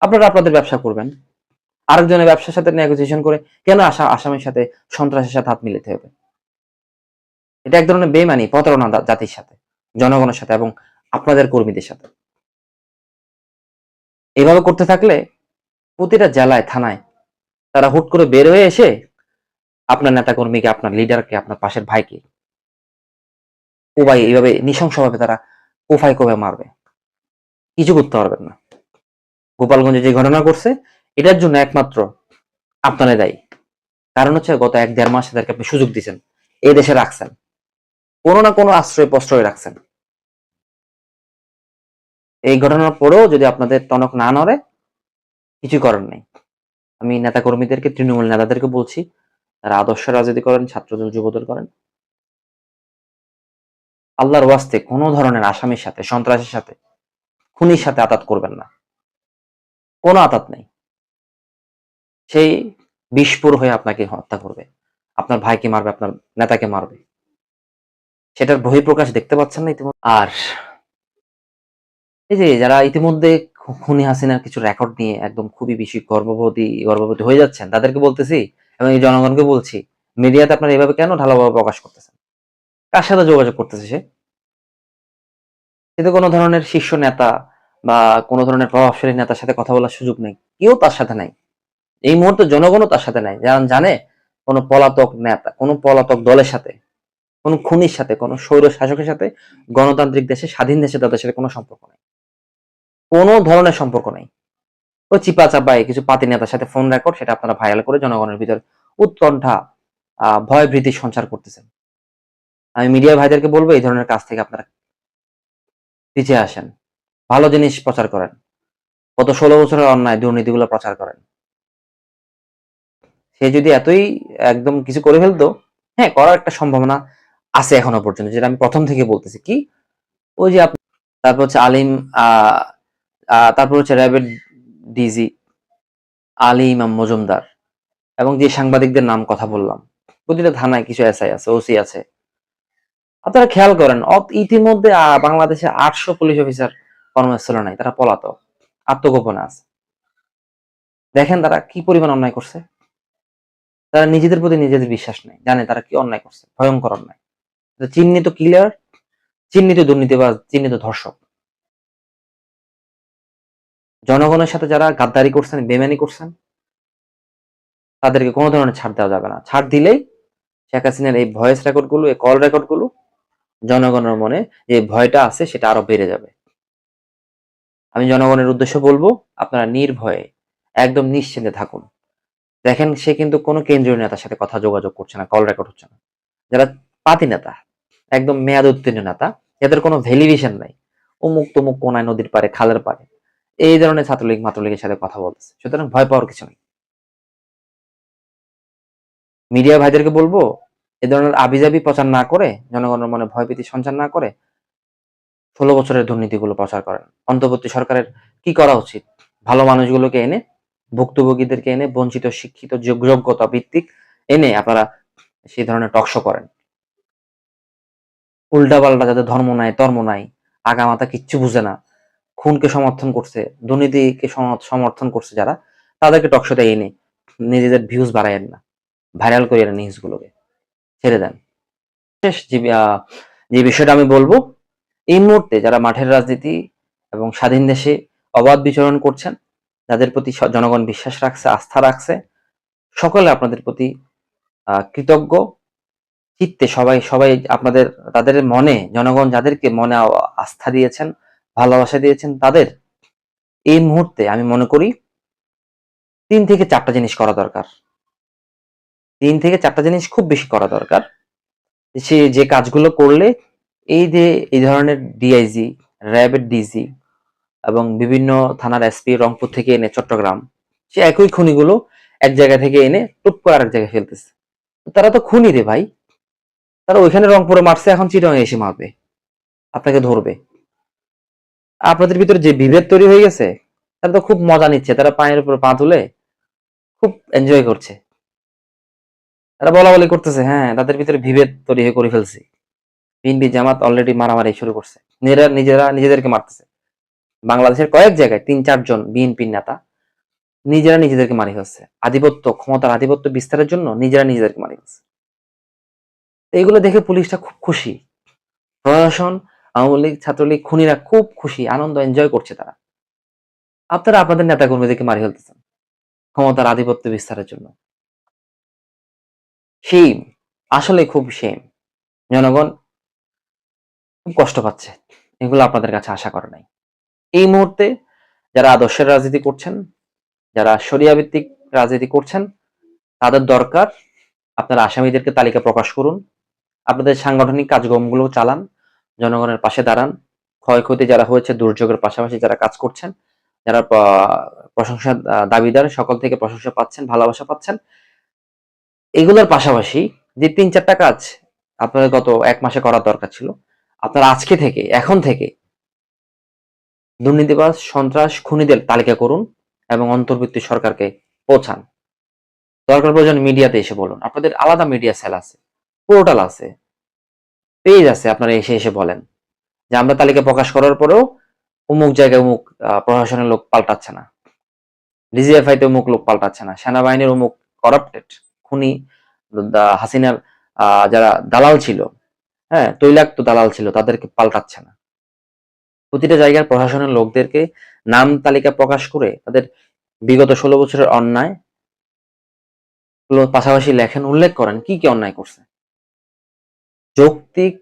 আপনারা আপনাদের ব্যবসা করবেন, আরেকজনের ব্যবসার সাথে নেগোসিয়েশন করে কেন আসামির সাথে সন্ত্রাসের সাথে হাত মিলাতে হবে? এটা এক ধরনের বেমানি, প্রতারণা জাতির সাথে, জনগণের সাথে এবং আপনাদের কর্মীদের সাথে। এইভাবে করতে থাকলে প্রতিটা জেলায় থানায় তারা হুট করে বের হয়ে এসে আপনার নেতা কর্মীকে, আপনার লিডারকে, আপনার পাশের ভাইকে কোবাই এইভাবে নৃশংসভাবে তারা কোফায় কোফায় মারবে, কিছু করতে পারবেন না। গোপালগঞ্জে যে ঘটনা করছে এটার জন্য একমাত্র আপনারা দায়ী। কারণ হচ্ছে গত 1-1.5 মাস তাদেরকে আপনি সুযোগ দিচ্ছেন, এই দেশে রাখছেন, কোনো না কোনো আশ্রয় প্রশ্রয় রাখছেন। এই ঘটনার পরেও যদি আপনাদের টনক না নড়ে, কিছু করার নেই। আমি নেতা কর্মীদেরকে, তৃণমূল নেতাদেরকে বলছি, তারা আদর্শ রাজনীতি করেন, ছাত্রদল যুবদল করেন, আল্লাহর ওয়াস্তে কোনো ধরনের আসামির সাথে, সন্ত্রাসের সাথে, খুনির সাথে আতাত করবেন না। কোনো আতাত নেই। সেই বিস্ফোর হয়ে আপনাকে হত্যা করবে, আপনার ভাইকে মারবে, আপনার নেতাকে মারবে। সেটার বহিঃপ্রকাশ দেখতে পাচ্ছেন না ইতিমধ্যে। আর এই যে যারা ইতিমধ্যে খুনি হাসিনার কিছু রেকর্ড নিয়ে একদম খুবই বেশি গর্ভবতী হয়ে যাচ্ছেন, তাদেরকে বলতেছি এবং এই জনগণকে বলছি, মিডিয়াতে আপনারা এভাবে কেন ঢালাওভাবে প্রকাশ করতেছেন? কার সাথে যোগাযোগ করতেছে সে? সে তো কোনো ধরনের শীর্ষ নেতা বা কোনো ধরনের প্রভাবশালী নেতার সাথে কথা বলার সুযোগ নেই, কেউ তার সাথে নাই। এই মুহূর্তে জনগণও তার সাথে নাই। যারা জানে কোনো পলাতক নেতা, কোনো পলাতক দলের সাথে, কোনো খুনির সাথে, কোনো স্বৈর শাসকের সাথে, গণতান্ত্রিক দেশে, স্বাধীন দেশে তাদের সাথে কোনো সম্পর্ক নেই, কোনো ধরনের সম্পর্ক নেই। ও চিপা চাপায় কিছু পাতি নেতার সাথে ফোন রেকর্ড, সেটা আপনারা ভাইরাল করে জনগণের ভিতর উৎকণ্ঠা, ভয় ভীতি সঞ্চার করতেছেন। আমি মিডিয়া ভাইদেরকে বলবো এই ধরনের কাজ থেকে আপনারা পিছিয়ে আসেন, ভালো জিনিস প্রচার করেন, গত 16 বছরের অন্যায় দুর্নীতিগুলো প্রচার করেন। সে যদি এতই একদম কিছু করে ফেলতো, হ্যাঁ, করার একটা সম্ভাবনা আছে এখনো পর্যন্ত, যেটা আমি প্রথম থেকে বলতেছি। কি? ওই যে তারপর হচ্ছে আলিম, তারপর হচ্ছে র্যাবের ডিজি আলী ইমাম মজুমদার এবং যে সাংবাদিকদের নাম কথা বললাম, প্রতিটা থানায় কিছু এসআই আছে, ওসি আছে। আপনারা খেয়াল করেন, ইতিমধ্যে বাংলাদেশে 800 পুলিশ অফিসার কর্মস্থলে নাই, তারা পলাতক, আত্মগোপনে আছে। দেখেন তারা কি পরিমাণ অন্যায় করছে। তারা নিজেদের প্রতি নিজেদের বিশ্বাস নেই, জানে তারা কি অন্যায় করছে, ভয়ঙ্কর অন্যায়। চিহ্নিত কিলার, চিহ্নিত দুর্নীতিবাজ, চিহ্নিত ধর্ষক। জনগণের সাথে যারা গাদ্দারি করছেন, বেমানি করছেন, তাদেরকে কোনো ধরনের ছাড় দেওয়া যাবে না। ছাড় দিলেই শেখ হাসিনার এই ভয়েস রেকর্ড গুলো, এই কল রেকর্ড গুলো জনগণের মনে যে ভয়টা আছে সেটা আরো বেড়ে যাবে। আমি জনগণের উদ্দেশ্যে বলবো, আপনারা নির্ভয়ে একদম নিশ্চিন্তে থাকুন। দেখেন সে কিন্তু কোনো কেন্দ্রীয় নেতার সাথে কথা যোগাযোগ করছে না, কল রেকর্ড হচ্ছে না। যারা পাতি নেতা, একদম মেয়াদ উত্তীর্ণ নেতা, এদের কোনো ভ্যালিডেশন নাই, অমুক তমুক কোনায় নদীর পারে, খালের পারে, এই ধরনের ছাত্রলীগ মাত্রলীগের সাথে কথা বলতেছে। সুতরাং ভয় পাওয়ার কিছু নেই। মিডিয়া ভাইদেরকে বলবো, এ ধরনের আবিজাবি প্রচার না করে, জনগণের মনে ভয়ভীতি সঞ্চার না করে 16 বছরের দুর্নীতিগুলো প্রচার করেন। অন্তর্বর্তী সরকারের কি করা উচিত? ভালো মানুষগুলোকে এনে, ভুক্তভোগীদেরকে এনে, বঞ্চিত শিক্ষিত যোগ্যতা ভিত্তিক এনে আপনারা সেই ধরনের টকশো করেন। উল্টাপাল্টা, যাদের ধর্ম নাই, তর্ম নাই, আগামাথা কিচ্ছু বুঝে না, খুনকে সমর্থন করছে, দুর্নীতিকে সমর্থন করছে যারা, তাদেরকে টকশোতে এনে নিজেদের ভিউজ বাড়ায়েন না, ভাইরাল করিয়ে না, নিউজ গুলোকে ছেড়ে দেন। শেষ যে বিষয়টা আমি বলবো, এই মুহূর্তে যারা মাঠের রাজনীতি এবং স্বাধীন দেশে অবাধ বিচরণ করছেন, যাদের প্রতি জনগণ বিশ্বাস রাখছে, আস্থা রাখছে, সকলে আপনাদের প্রতি কৃতজ্ঞ, চিত্তে সবাই সবাই আপনাদের তাদের মনে জনগণ যাদেরকে মনে আস্থা দিয়েছেন, ভালোবাসা দিয়েছেন তাদের এই মুহূর্তে আমি মনে করি ৩ থেকে ৪ টা জিনিস করা দরকার। ৩ থেকে ৪ টা জিনিস খুব বেশি করা দরকার। সে যে কাজগুলো করলে এই যে এই ধরনের ডিআইজি, র‍্যাবের ডিসি এবং বিভিন্ন থানার এসপি রংপুর থেকে এনে চট্টগ্রাম, সে একই খুনিগুলো এক জায়গা থেকে এনে টুপ করে আরেক জায়গায় ফেলতেছে। তারা তো খুনি রে ভাই। তারা ওইখানে রংপুরে মারছে, এখন চিটাগাং এসে মারবে। আপনাকে ধরবে। আপনাদের ভিতরে যে বিভেদ তৈরি হয়ে গেছে, তারা তো খুব মজা নিচ্ছে। তারা পায়ের উপর পা তুলে খুব এনজয় করছে। তারা বলাবলি করতেছে, হ্যাঁ, তাদের ভিতরে বিভেদ তৈরি করে ফেলছি। বিএনপি জামাত অলরেডি মারামারি শুরু করছে। নিজেরা নিজেদেরকে মারতেছে। বাংলাদেশের কয়েক জায়গায় ৩-৪ জন বিএনপির নেতা নিজেরা নিজেদেরকে মারি ফেলছে। ক্ষমতার আধিপত্য বিস্তারের জন্য নিজেরা নিজেদেরকে মারি ফেলছে। এইগুলো দেখে পুলিশটা খুব খুশি। প্রশাসন, আওয়ামী লীগ, ছাত্রলীগ, খুনিরা খুব খুশি, আনন্দ এনজয় করছে তারা। আপনারা আপনাদের নেতা কর্মীদেরকে মারি ফেলতেছেন ক্ষমতার আধিপত্য বিস্তারের জন্য। সেইম, আসলে খুব সেইম। জনগণ খুব কষ্ট পাচ্ছে। এগুলো আপনাদের কাছে আশা করে নাই। এই মুহূর্তে যারা আদর্শের রাজনীতি করছেন, যারা শরিয়া ভিত্তিক রাজনীতি করছেন, তাদের দরকার আপনারা আসামিদেরকে তালিকা প্রকাশ করুন। আপনাদের সাংগঠনিক কাজকর্মগুলো চালান, জনগণের পাশে দাঁড়ান। ক্ষয়ক্ষতি যারা হয়েছে দুর্যোগের পাশাপাশি যারা কাজ করছেন, যারা প্রশংসা দাবিদার, সকল থেকে প্রশংসা পাচ্ছেন, ভালোবাসা পাচ্ছেন, এগুলোর পাশাপাশি যে ৩-৪টা কাজ আপনাদের গত ১ মাসে করার দরকার ছিল, আপনারা আজকে থেকে, এখন থেকে দুর্নীতিবাজ, সন্ত্রাস, খুনিদের তালিকা করুন এবং অন্তর্বর্তী সরকারকে পৌঁছান। দরকার প্রয়োজন মিডিয়াতে এসে বলুন। আপনাদের আলাদা মিডিয়া সেল আছে, পোর্টাল আছে, পেজ আছে, আপনারা এসে এসে বলেন যে আমরা তালিকা প্রকাশ করার পরেও অমুক জায়গায় অমুক প্রশাসনের লোক পাল্টাচ্ছে না, ডিজিএফআই তে অমুক লোক পাল্টাচ্ছে না, সেনাবাহিনীর অমুক করাপ্টেড খুনি, হাসিনার যারা দালাল ছিল, হ্যাঁ, তৈলাক্ত দালাল ছিল, তাদেরকে পাল্টাচ্ছে না। প্রতিটা জায়গার প্রশাসনের লোকদেরকে নাম তালিকা প্রকাশ করে তাদের বিগত ১৬ বছরের অন্যায় পাশাপাশি লেখেন, উল্লেখ করেন কি কি অন্যায় করছে, যৌক্তিক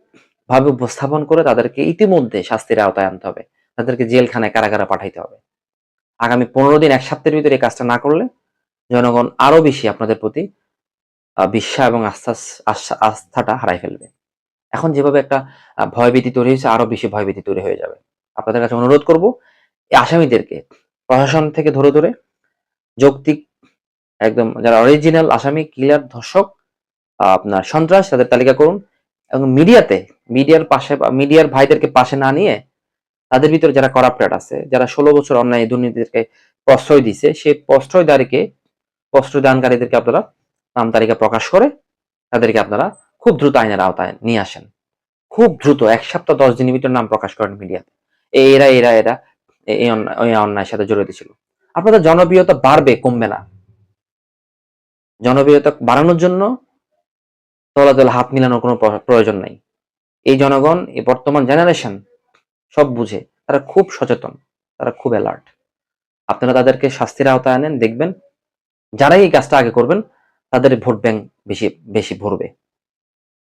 ভাবে উপস্থাপন করে তাদেরকে ইতিমধ্যে শাস্তির আওতায় আনতে হবে। তাদেরকে জেলখানায় কারাগারে পাঠাইতে হবে। আগামী ১৫ দিন, ১ সপ্তাহের ভিতরে এই কাজটা না করলে জনগণ আরো বেশি আপনাদের প্রতি বিশ্বাস এবং আস্থাটা হারাই ফেলবে। এখন যেভাবে একটা ভয়ভীতি তৈরি হয়েছে, আরো বেশি ভয়ভীতি তৈরি হয়ে যাবে। আপনাদের কাছে অনুরোধ করব, এই আসামিদেরকে প্রশাসন থেকে ধরে ধরে যৌক্তিক, একদম যারা অরিজিনাল আসামি, কিলার, ধর্ষক, আপনার সন্ত্রাস, তাদের তালিকা করুন এবং মিডিয়ার পাশে, মিডিয়ার ভাইদেরকে পাশে না নিয়ে তাদের ভিতরে যারা করাপ্টেড আছে, যারা ১৬ বছর অন্যায় দুর্নীতিকে প্রশ্রয় দিছে, সেই প্রশ্রয়দানকারীদেরকে আপনারা নাম তালিকা প্রকাশ করে তাদেরকে আপনারা খুব দ্রুত আইনের আওতায় নিয়ে আসেন। খুব দ্রুত ১ সপ্তাহ ১০ দিনের ভিতরে নাম প্রকাশ করেন মিডিয়াতে। এরা এই অন্যায়ের সাথে জড়িত ছিল। আপনাদের জনপ্রিয়তা বাড়বে, কমবে না। জনপ্রিয়তা বাড়ানোর জন্য তলাতলে হাত মিলানোর কোনো প্রয়োজন নাই। এই জনগণ, এই বর্তমান জেনারেশন সব বুঝে। তারা খুব সচেতন, তারা খুব অ্যালার্ট। আপনারা তাদেরকে শাস্তির আওতায় আনেন, দেখবেন যারাই এই কাজটা আগে করবেন তাদের ভোট ব্যাংক বেশি বেশি ভরবে।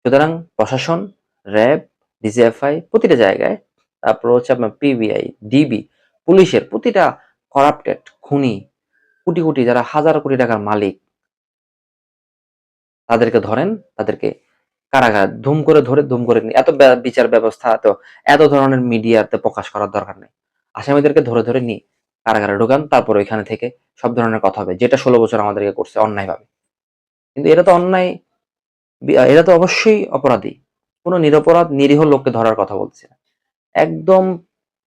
সুতরাং প্রশাসন, র্যাব, ডিজিএফআই প্রতিটা জায়গায়, তারপর হচ্ছে আপনার পিবিআই, ডিবি, পুলিশের প্রতিটা করাপ্টেড খুনি, কোটি কোটি যারা হাজার কোটি টাকার মালিক, তাদেরকে ধরেন, তাদেরকে কারাগার ধুম করে ধরে ধুম করে নিয়ে এত বিচার ব্যবস্থা, এত ধরনের মিডিয়াতে প্রকাশ করার দরকার নেই। আসামিদেরকে ধরে ধরে নিয়ে কারাগারে ঢোকান, তারপর ওইখানে থেকে সব ধরনের কথা হবে, যেটা ১৬ বছর আমাদেরকে করছে অন্যায় ভাবে। কিন্তু এটা তো অন্যায়, এরা তো অবশ্যই অপরাধী। কোনো নিরপরাধ নিরীহ লোককে ধরার কথা বলছে না। একদম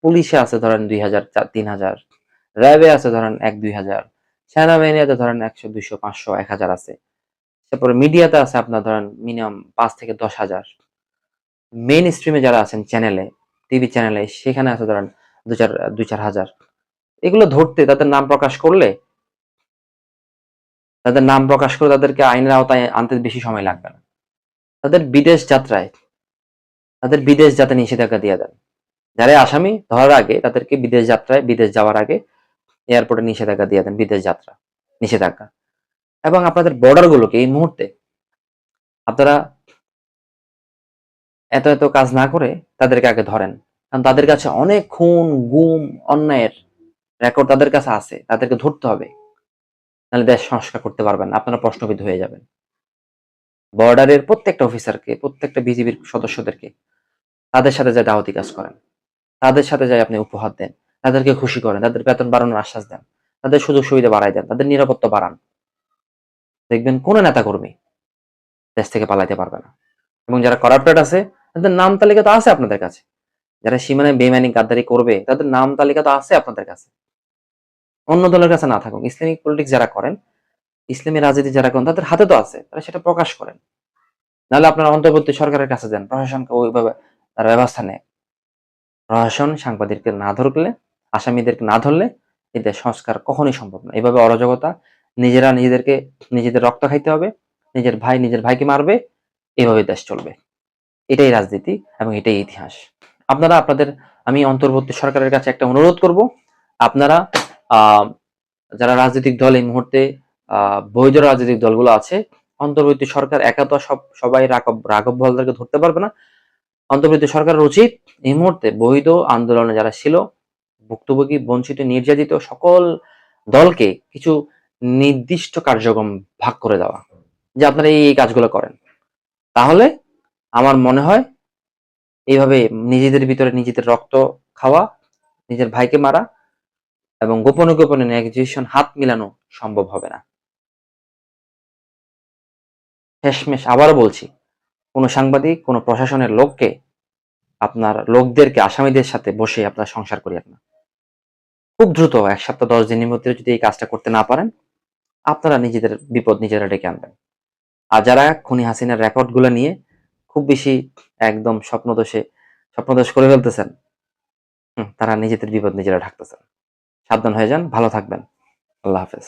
পুলিশে আছে ধরেন ২,০০০, ৩,০০০, র্যাবে আছে ধরেন ১-২,০০০, সেনাবাহিনীতে ধরেন ১০০, ২০০, ৫০০, ১,০০০ আছে। তারপরে মিডিয়াতে আছে আপনার ধরেন মিনিমাম ৫ থেকে ১০,০০০। মেইন স্ট্রিমে যারা আছেন চ্যানেলে, টিভি চ্যানেলে, সেখানে আছে ধরেন ২-৪ হাজার। এগুলো ধরতে তাদের নাম প্রকাশ করে তাদেরকে আইনের আওতায় আনতে বেশি সময় লাগবে না। তাদের বিদেশ যাতে নিষেধাজ্ঞা দিয়ে দেন। যারা আসামি ধরার আগে তাদেরকে বিদেশ যাওয়ার আগে এয়ারপোর্টে নিষেধাজ্ঞা দিয়ে দেন, বিদেশ যাত্রা নিষেধাজ্ঞা। এবং আপনাদের বর্ডার গুলোকে এই মুহূর্তে আপনারা এত কাজ না করে তাদেরকে আগে ধরেন, কারণ তাদের কাছে অনেক খুন, গুম, অন্যায়ের রেকর্ড তাদের কাছে আছে, তাদেরকে ধরতে হবে, নাহলে দেশ সংস্কার করতে পারবেন না, আপনারা প্রশ্নবিদ্ধ হয়ে যাবেন। বর্ডারের প্রত্যেকটা অফিসারকে, প্রত্যেকটা বিজিবির সদস্যদেরকে তাদের সাথে যায় দাওয়াতি কাজ করেন, তাদের সাথে যায় আপনি উপহার দেন, তাদেরকে খুশি করেন, তাদের বেতন বাড়ানোর আশ্বাস দেন, তাদের সুযোগ সুবিধা বাড়াই দেন, তাদের নিরাপত্তা বাড়ান। দেখবেন কোন নেতা কর্মী দেশ থেকে পালাইতে পারবে না। এবং যারা করাপ্টেড আছে তাদের নাম তালিকা তো আছে আপনাদের কাছে, যারা সীমানায় বেইমানি গাদ্দারি করবে তাদের নাম তালিকা তো আছে আপনাদের কাছে। অন্য দলের কাছে না থাকুক, ইসলামিক পলিটিক্স যারা করেন, ইসলামী রাজনীতি যারা করেন, তাদের হাতে তো আছে, তারা সেটা প্রকাশ করেন। নাহলে আপনারা অন্তর্বর্তী সরকারের কাছে যান, প্রশাসনকে ওইভাবে তারা ব্যবস্থা নেয়। প্রশাসন সাংবাদিককে না ধরলে, আসামিদেরকে না ধরলে এদের সংস্কার কখনোই সম্ভব না। এভাবে অরাজকতা, নিজেরা নিজেদের রক্ত খাইতে হবে, নিজের ভাই নিজের ভাইকে মারবে, এভাবে দেশ চলবে। এটাই রাজনীতি এবং এটাই ইতিহাস। আমি অন্তর্বর্তী সরকারের কাছে একটা অনুরোধ করব, আপনারা আহ, যারা রাজনৈতিক দল এই মুহূর্তে বৈধ রাজনৈতিক দলগুলো আছে, অন্তর্বর্তী সরকার একা তো সবাই রাঘব বোয়ালদেরকে ধরতে পারবে না। অন্তর্বর্তী সরকারের উচিত এই মুহূর্তে বৈধ আন্দোলনে যারা ছিল, ভুক্তভোগী, বঞ্চিত, নির্যাতিত সকল দলকে কিছু নির্দিষ্ট কার্যক্রম ভাগ করে দেওয়া, যে আপনারা এই কাজগুলো করেন। তাহলে আমার মনে হয় এইভাবে নিজেদের ভিতরে নিজেদের রক্ত খাওয়া, নিজের ভাইকে মারা এবং গোপনে গোপনে নেগোসিয়েশন হাত মিলানো সম্ভব হবে না। শেষমেশ আবারও বলছি, কোনো সাংবাদিক, কোনো প্রশাসনের লোকদেরকে আসামিদের সাথে বসে আপনারা সংসার করিয়েন না। খুব দ্রুত 1 সপ্তাহ 10 দিনের মধ্যে যদি এই কাজটা করতে না পারেন, আপনারা নিজেদের বিপদ নিজেরা ডেকে আনবেন। আর যারা খুনি হাসিনার রেকর্ড গুলো নিয়ে খুব বেশি একদম স্বপ্নদোষ করে ফেলতেছেন, তারা নিজেদের বিপদ নিজেরা ঢাকতেছেন। সাবধান হয়ে যান, ভালো থাকবেন। আল্লাহ হাফেজ।